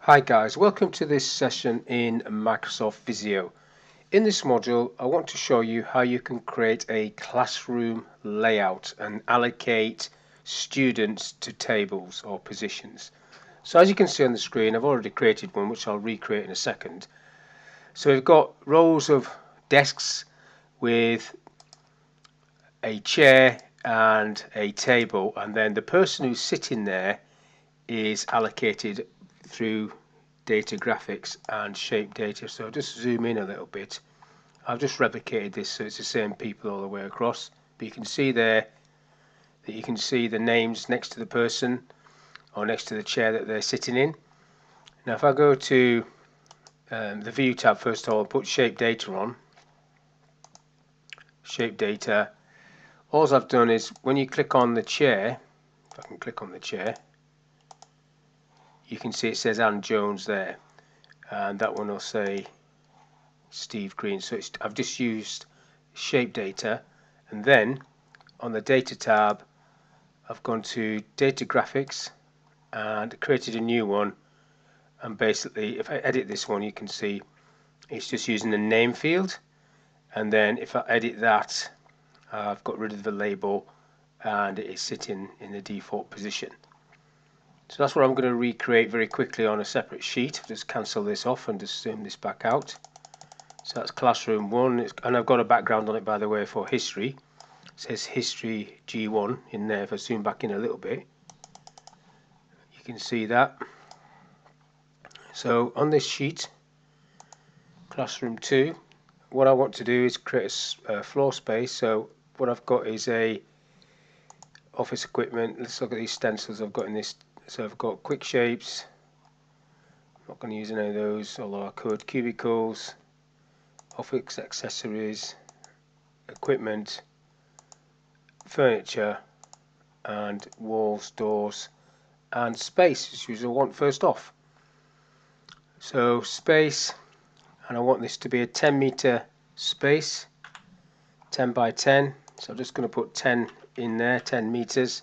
Hi guys, welcome to this session in Microsoft Visio. In this module, I want to show you how you can create a classroom layout and allocate students to tables or positions. So as you can see on the screen, I've already created one which I'll recreate in a second. So we've got rows of desks with a chair and a table, and then the person who's sitting there is allocated through data graphics and shape data. So just zoom in a little bit. I've just replicated this so it's the same people all the way across, but you can see there that you can see the names next to the person or next to the chair that they're sitting in. Now if I go to the view tab, first of all, put shape data on, shape data, all I've done is when you click on the chair, if I can click on the chair, you can see it says Anne Jones there, and that one will say Steve Green. So I've just used shape data, and then on the data tab I've gone to data graphics and created a new one, and basically if I edit this one you can see it's just using the name field, and then if I edit that I've got rid of the label and it is sitting in the default position. So that's what I'm going to recreate very quickly on a separate sheet. Just cancel this off and just zoom this back out. So that's classroom 1, and I've got a background on it by the way for history. It says history G1 in there. If I zoom back in a little bit you can see that. So on this sheet, classroom 2, what I want to do is create a floor space. So what I've got is a office equipment. Let's look at these stencils I've got in this. So I've got quick shapes, I'm not going to use any of those, although I could. Cubicles, office accessories, equipment, furniture, and walls, doors, and space, which is what I want first off. So space, and I want this to be a 10-meter space, 10 by 10. So I'm just going to put 10 in there, 10 meters,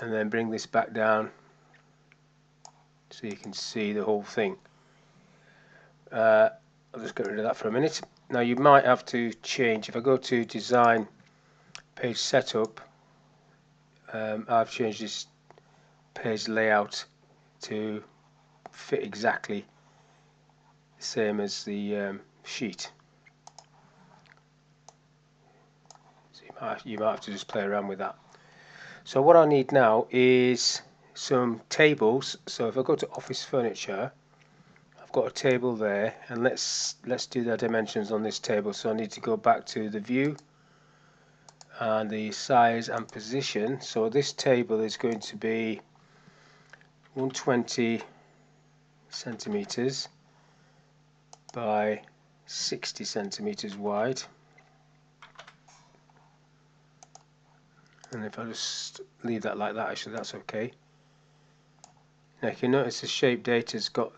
and then bring this back down so you can see the whole thing. I'll just get rid of that for a minute. Now you might have to change. If I go to design, page setup, I've changed this page layout to fit exactly the same as the sheet. So you might have to just play around with that. So what I need now is some tables. So if I go to office furniture, I've got a table there, and let's do the dimensions on this table. So I need to go back to the view and the size and position. So this table is going to be 120 centimeters by 60 centimeters wide, and if I just leave that like that, actually that's okay. Now you can notice the shape data's got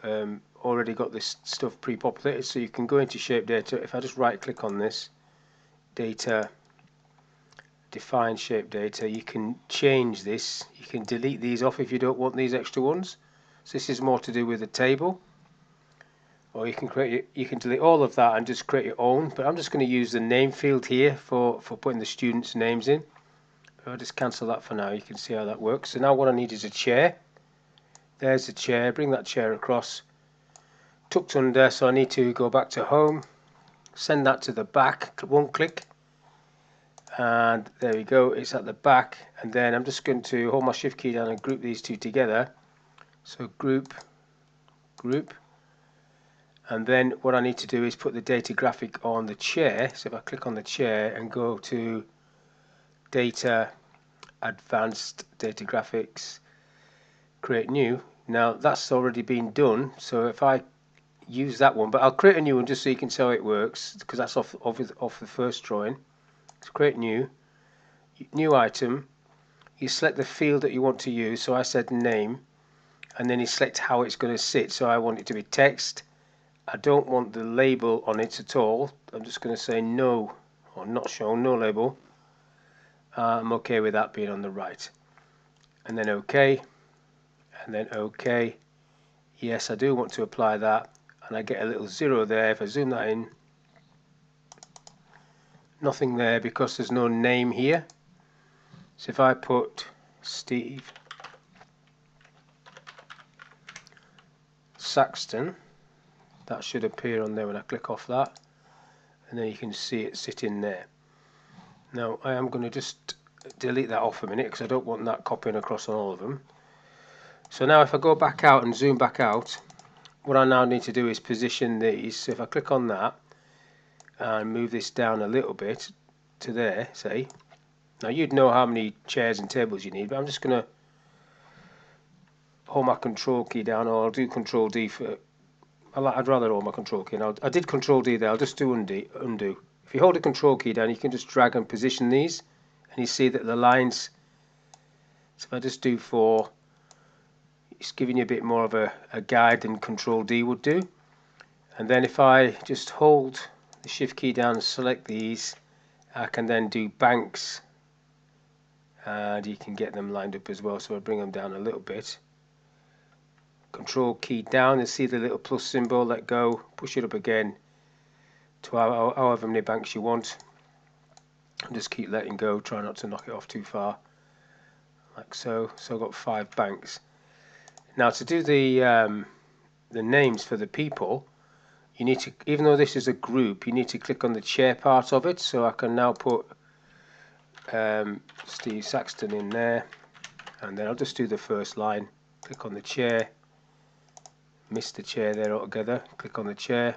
already got this stuff pre-populated, so you can go into shape data. If I just right click on this, data, define shape data, you can change this. You can delete these off if you don't want these extra ones. So this is more to do with the table, or you can delete all of that and just create your own, but I'm just going to use the name field here for putting the students' names in. I'll just cancel that for now. You can see how that works. So now what I need is a chair. There's the chair. Bring that chair across, tucked under, so I need to go back to home, send that to the back, one click, and there we go, it's at the back. And then I'm just going to hold my shift key down and group these two together. So group, and then what I need to do is put the data graphic on the chair. So if I click on the chair and go to data, advanced data graphics, create new, now that's already been done. So if I use that one, but I'll create a new one just so you can see how it works, because that's off the first drawing. So create new item, you select the field that you want to use. So I said name, and then you select how it's going to sit. So I want it to be text. I don't want the label on it at all. I'm just going to say no, or not shown, no label. I'm okay with that being on the right, and then OK, and then OK. Yes, I do want to apply that, and I get a little 0 there. If I zoom that in, nothing there because there's no name here. So if I put Steve Saxton, that should appear on there when I click off that, and then you can see it sitting there. Now I am going to just delete that off a minute because I don't want that copying across on all of them. So now if I go back out and zoom back out, what I now need to do is position these. So if I click on that and move this down a little bit to there, say, now you'd know how many chairs and tables you need, but I'm just going to hold my control key down, or I'll do control D for, I'd rather hold my control key. Now I did control D there, I'll just do undo. If you hold the control key down, you can just drag and position these, and you see that the lines, so if I just do 4, it's giving you a bit more of a guide than control D would do. And then if I just hold the shift key down and select these, I can then do banks, and you can get them lined up as well. So I'll bring them down a little bit. Control key down and see the little plus symbol, let go, push it up again to however many banks you want, and just keep letting go, try not to knock it off too far, like so. So I've got 5 banks. Now to do the names for the people, you need to, even though this is a group, you need to click on the chair part of it. So I can now put Steve Saxton in there, and then I'll just do the first line, click on the chair, miss the chair there altogether, click on the chair,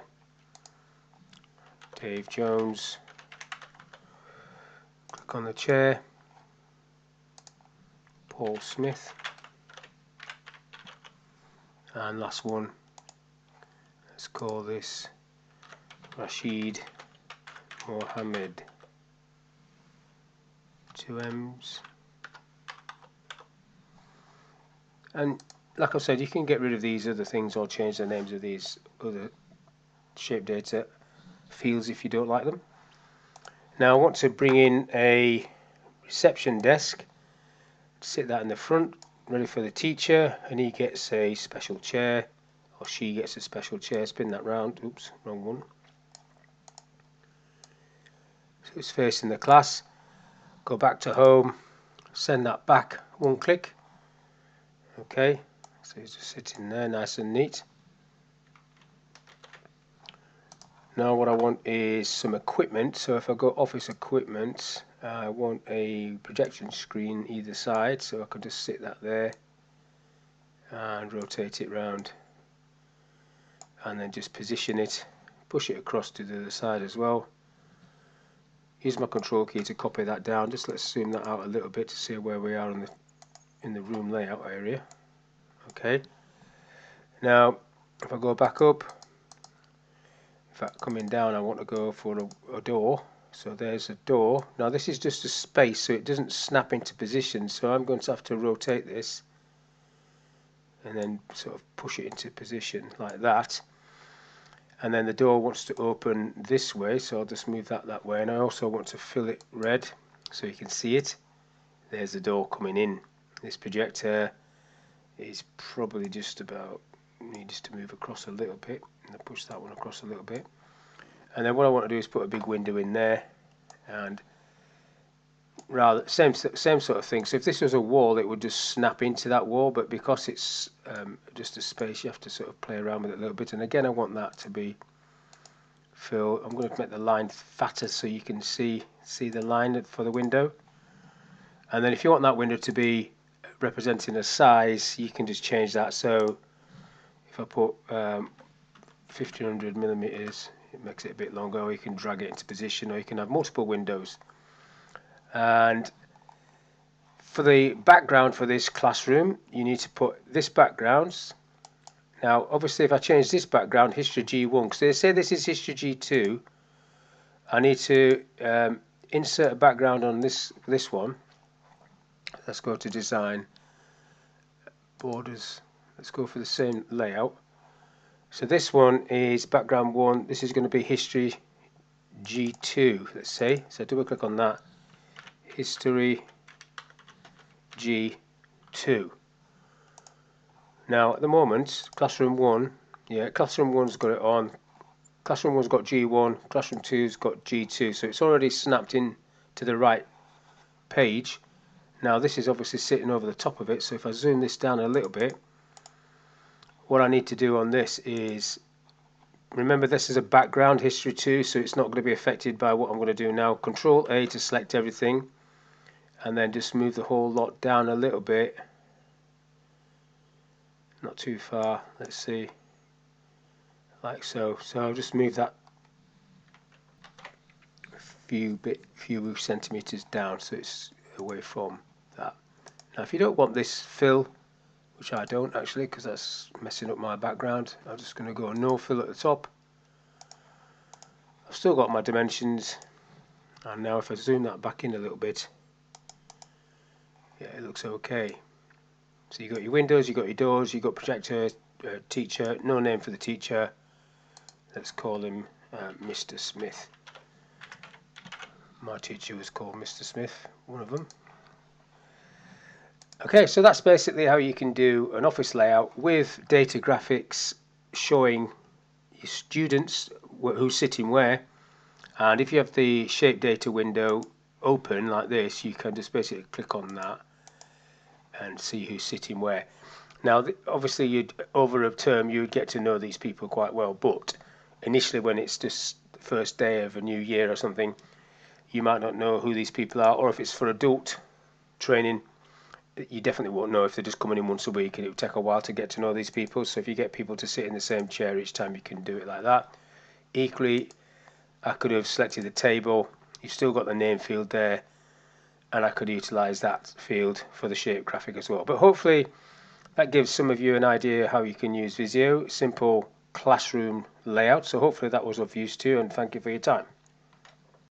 Dave Jones, click on the chair, Paul Smith, and last one, let's call this Rashid Mohammed, 2 M's. And like I said, you can get rid of these other things or change the names of these other shape data fields if you don't like them. Now I want to bring in a reception desk, sit that in the front, ready for the teacher, and he gets a special chair, or she gets a special chair. Spin that round, oops, wrong one. So it's facing the class. Go back to home, send that back, one click. Okay, so he's just sitting there nice and neat. Now what I want is some equipment. So if I go office equipment, I want a projection screen either side, so I can just sit that there and rotate it round, and then just position it, push it across to the other side as well. Use my control key to copy that down. Just let's zoom that out a little bit to see where we are in the room layout area. Okay, now if I go back up, in fact coming down, I want to go for a door. So there's a door. Now this is just a space, so it doesn't snap into position, so I'm going to have to rotate this and then sort of push it into position like that. And then the door wants to open this way, so I'll just move that way. And I also want to fill it red so you can see it. There's the door coming in. This projector is probably just about, needs to move across a little bit, and I'll push that one across a little bit. And then what I want to do is put a big window in there, and rather same sort of thing. So if this was a wall, it would just snap into that wall, but because it's just a space, you have to sort of play around with it a little bit. And again, I want that to be filled. I'm going to make the line fatter so you can see the line for the window. And then if you want that window to be representing a size, you can just change that. So if I put 1500 millimeters, it makes it a bit longer, or you can drag it into position, or you can have multiple windows. And for the background for this classroom, you need to put this background. Now obviously if I change this background, history G1, because they say this is history G2, I need to insert a background on this one. Let's go to design, borders, let's go for the same layout. So this one is background 1, this is going to be history G2, let's say. So double click on that, history G2. Now at the moment, Classroom 1, Classroom 1's got it on, Classroom 1's got G1, Classroom 2's got G2, so it's already snapped in to the right page. Now this is obviously sitting over the top of it, so if I zoom this down a little bit, what I need to do on this is, remember this is a background history too, so it's not going to be affected by what I'm going to do now. Control A to select everything, and then just move the whole lot down a little bit, not too far, let's see, like so. So I'll just move that few centimeters down so it's away from that. Now if you don't want this fill, which I don't actually because that's messing up my background, I'm just going to go no fill at the top. I've still got my dimensions, and now if I zoom that back in a little bit, yeah, it looks okay. So you've got your windows, you've got your doors, you've got projector, teacher, no name for the teacher, let's call him Mr. Smith. My teacher was called Mr. Smith, one of them. Okay, so that's basically how you can do an office layout with data graphics showing your students who's sitting where, and if you have the shape data window open like this, you can just basically click on that and see who's sitting where. Now obviously over a term you'd get to know these people quite well, but initially when it's just the first day of a new year or something, you might not know who these people are, or if it's for adult training, you definitely won't know if they're just coming in once a week, and it would take a while to get to know these people. So if you get people to sit in the same chair each time, you can do it like that. Equally, I could have selected the table, you've still got the name field there, and I could utilize that field for the shape graphic as well. But hopefully that gives some of you an idea how you can use Visio, simple classroom layout. So hopefully that was of use to you, and thank you for your time.